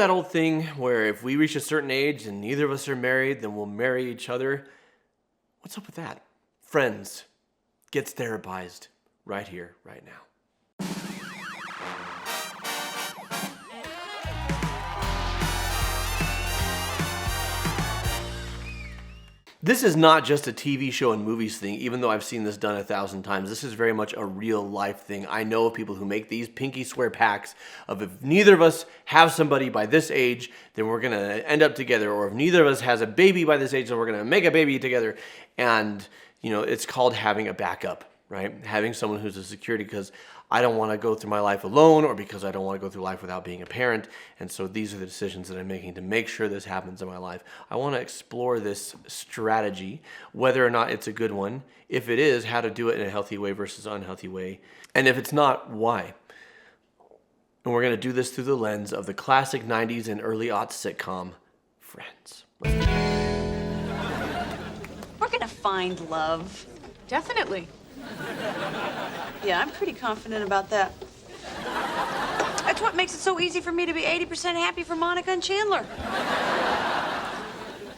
that old thing where if we reach a certain age and neither of us are married, then we'll marry each other? What's up with that? Friends, gets therapized right here, right now. This is not just a TV show and movies thing, even though I've seen this done 1,000 times. This is very much a real life thing. I know of people who make these pinky swear pacts of if neither of us have somebody by this age, then we're going to end up together. Or if neither of us has a baby by this age, then we're going to make a baby together. And, you know, it's called having a backup, right? Having someone who's a security, because I don't want to go through my life alone, or because I don't want to go through life without being a parent. And so these are the decisions that I'm making to make sure this happens in my life. I want to explore this strategy, whether or not it's a good one. If it is, how to do it in a healthy way versus unhealthy way. And if it's not, why? And we're going to do this through the lens of the classic 90s and early aughts sitcom, Friends. We're going to find love. Definitely. Yeah, I'm pretty confident about that. That's what makes it so easy for me to be 80% happy for Monica and Chandler.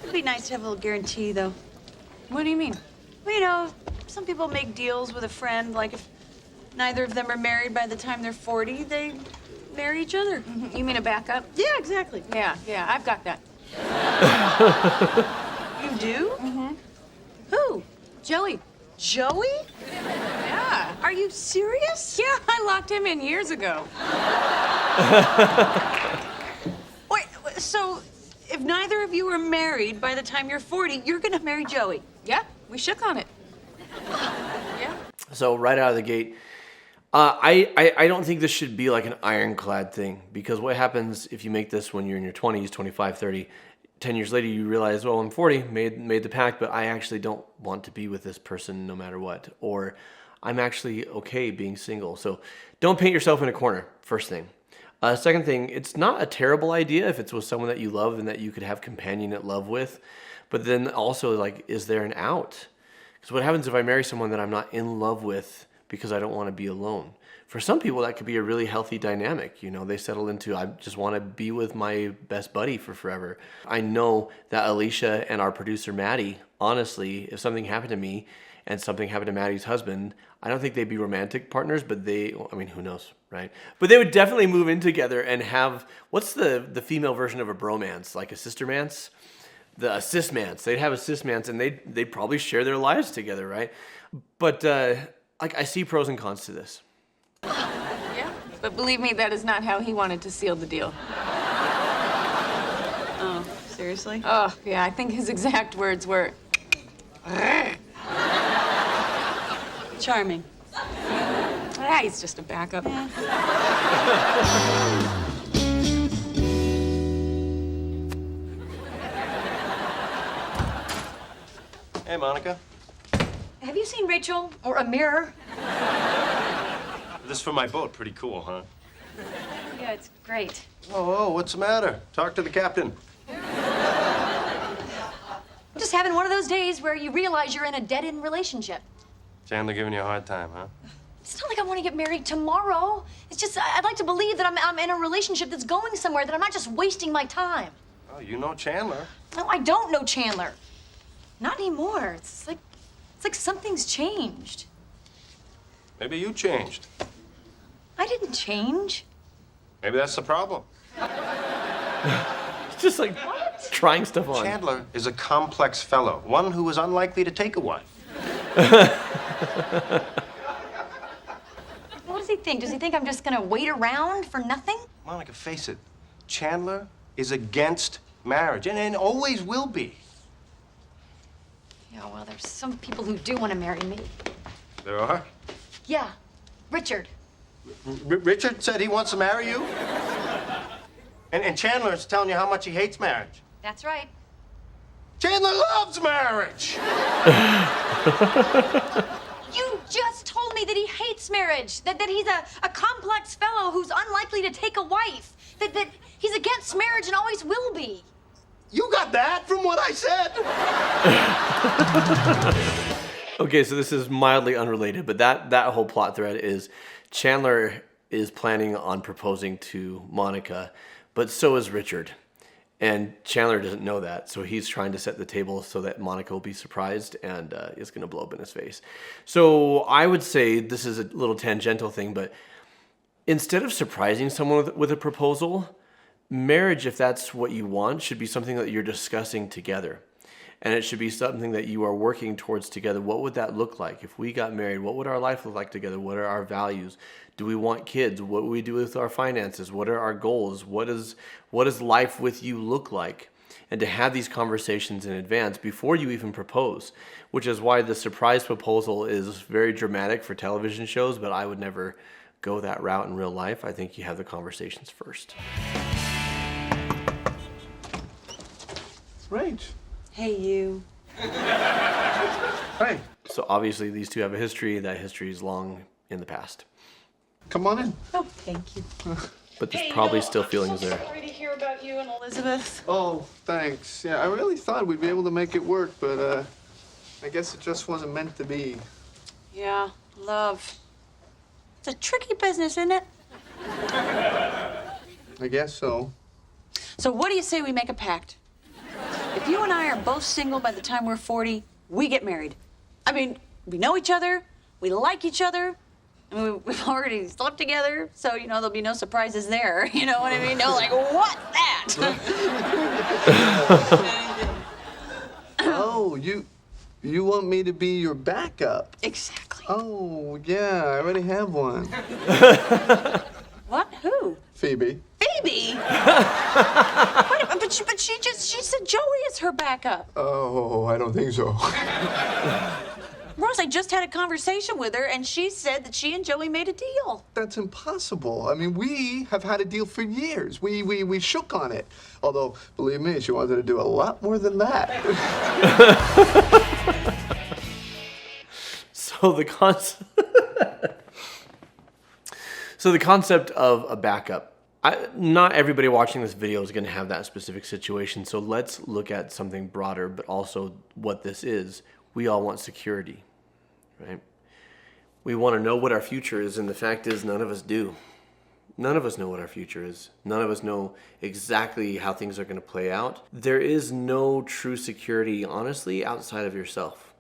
It'd be nice to have a little guarantee, though. What do you mean? Well, you know, some people make deals with a friend, like if neither of them are married by the time they're 40, they marry each other. You mean a backup? Yeah, exactly. Yeah, I've got that. You do? Mm-hmm. Who? Joey. Joey? Yeah. Are you serious? Yeah, I locked him in years ago. Wait, so if neither of you are married by the time you're 40, you're gonna marry Joey? Yeah, we shook on it. Yeah. So right out of the gate, I don't think this should be like an ironclad thing, because what happens if you make this when you're in your 20s, 25, 30, 10 years later, you realize, well, I'm 40, made the pact, but I actually don't want to be with this person no matter what. Or I'm actually okay being single. So don't paint yourself in a corner, first thing. Second thing, it's not a terrible idea if it's with someone that you love and that you could have companionate love with. But then also, like, is there an out? Because what happens if I marry someone that I'm not in love with because I don't want to be alone? For some people, that could be a really healthy dynamic. You know, they settle into, I just want to be with my best buddy for forever. I know that Alicia and our producer, Maddie, honestly, if something happened to me and something happened to Maddie's husband, I don't think they'd be romantic partners, but I mean, who knows, right? But they would definitely move in together and have, what's the female version of a bromance? Like a sistermance? The cismance. They'd have a cismance, and they'd probably share their lives together, right? But like, I see pros and cons to this. Yeah, but believe me, that is not how he wanted to seal the deal. Oh, seriously? Oh, yeah, I think his exact words were, Charming. ah, he's just a backup. Hey, Monica. Have you seen Rachel or a mirror? This for my boat. Pretty cool, huh? Yeah, it's great. Oh, what's the matter? Talk to the captain. I'm just having one of those days where you realize you're in a dead-end relationship. Chandler giving you a hard time, huh? It's not like I want to get married tomorrow. It's just I'd like to believe that I'm in a relationship that's going somewhere, that I'm not just wasting my time. Oh, you know Chandler. No, I don't know Chandler. Not anymore. It's like something's changed. Maybe you changed. I didn't change. Maybe that's the problem. It's just like trying stuff on. Chandler is a complex fellow, one who is unlikely to take a wife. What does he think? Does he think I'm just gonna wait around for nothing? Monica, face it. Chandler is against marriage, and always will be. Yeah, well, there's some people who do want to marry me. There are? Yeah, Richard. Richard said he wants to marry you? And Chandler's telling you how much he hates marriage. That's right. Chandler loves marriage! You just told me that he hates marriage, that he's a complex fellow who's unlikely to take a wife, that he's against marriage and always will be. You got that from what I said? Okay, so this is mildly unrelated, but that whole plot thread is Chandler is planning on proposing to Monica, But so is Richard. And Chandler doesn't know that, so he's trying to set the table so that Monica will be surprised and is going to blow up in his face. So I would say this is a little tangential thing, but instead of surprising someone with a proposal, marriage, if that's what you want, should be something that you're discussing together. And it should be something that you are working towards together. What would that look like? If we got married, what would our life look like together? What are our values? Do we want kids? What would we do with our finances? What are our goals? What does life with you look like? And to have these conversations in advance before you even propose, which is why the surprise proposal is very dramatic for television shows, but I would never go that route in real life. I think you have the conversations first. Rach. Hey, you. Hey, So obviously these two have a history. That history is long in the past. come on in. Oh, thank you. But there's probably still feelings there. Sorry to hear about you and Elizabeth. Oh, thanks. Yeah, I really thought we'd be able to make it work, but I guess it just wasn't meant to be. Yeah, love. It's a tricky business, isn't it? I guess so. So what do you say we make a pact? If you and I are both single by the time we're 40, we get married. I mean, we know each other, we like each other, and we've already slept together, so, you know, there'll be no surprises there. You know what I mean? No, like, what's that? Oh, you want me to be your backup? Exactly. Oh, yeah, I already have one. What? Who? Phoebe. Phoebe? Wait, but she said Joey is her backup. Oh, I don't think so. Rose, I just had a conversation with her, and she said that she and Joey made a deal. That's impossible. I mean, we have had a deal for years. We shook on it. Although, believe me, she wanted to do a lot more than that. So the concept of a backup. Not everybody watching this video is going to have that specific situation. So let's look at something broader, but also what this is. We all want security, right? We want to know what our future is, and the fact is none of us do. None of us know what our future is. None of us know exactly how things are going to play out. There is no true security, honestly, outside of yourself,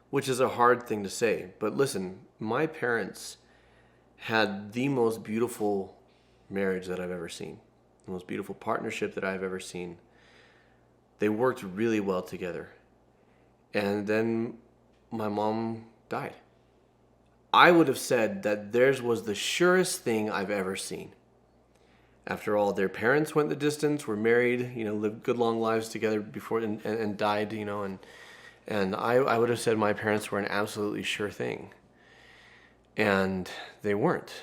which is a hard thing to say. But listen, my parents had the most beautiful marriage that I've ever seen, the most beautiful partnership that I've ever seen. They worked really well together. And then my mom died. I would have said that theirs was the surest thing I've ever seen. After all, their parents went the distance, were married, lived good long lives together before and died, and I would have said my parents were an absolutely sure thing. And they weren't.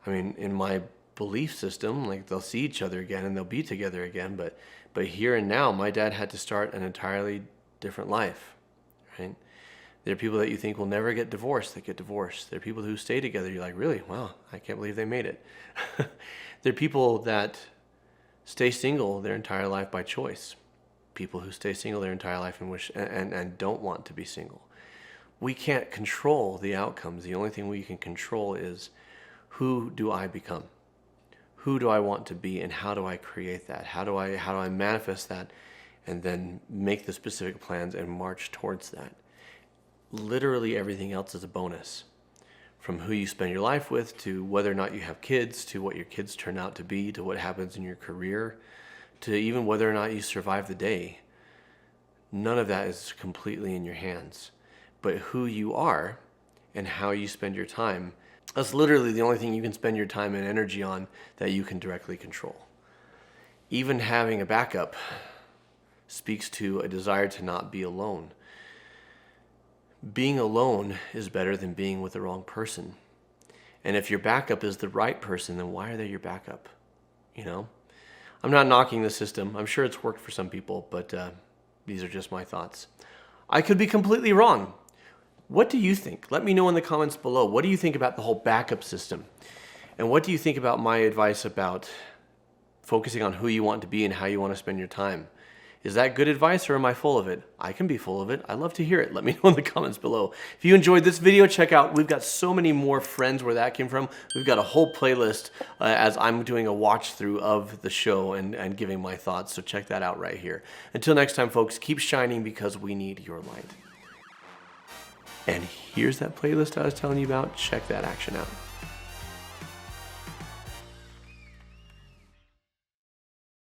I mean, in my belief system, like, they'll see each other again and they'll be together again, but here and now, my dad had to start an entirely different life, right? There are people that you think will never get divorced that get divorced. There are people who stay together. You're like, really? Wow, I can't believe they made it. There are people that stay single their entire life by choice. People who stay single their entire life and don't want to be single. We can't control the outcomes. The only thing we can control is, who do I become? Who do I want to be, and how do I create that? How do I manifest that, and then make the specific plans and march towards that? Literally everything else is a bonus. From who you spend your life with, to whether or not you have kids, to what your kids turn out to be, to what happens in your career, to even whether or not you survive the day. None of that is completely in your hands. But who you are and how you spend your time, that's literally the only thing you can spend your time and energy on that you can directly control. Even having a backup speaks to a desire to not be alone. Being alone is better than being with the wrong person. And if your backup is the right person, then why are they your backup? I'm not knocking the system. I'm sure it's worked for some people, but these are just my thoughts. I could be completely wrong. What do you think? Let me know in the comments below. What do you think about the whole backup system? And what do you think about my advice about focusing on who you want to be and how you want to spend your time? Is that good advice or am I full of it? I can be full of it. I'd love to hear it. Let me know in the comments below. If you enjoyed this video, check out, we've got so many more friends where that came from. We've got a whole playlist as I'm doing a watch through of the show and giving my thoughts. So check that out right here. Until next time, folks, keep shining because we need your light. And here's that playlist I was telling you about. Check that action out.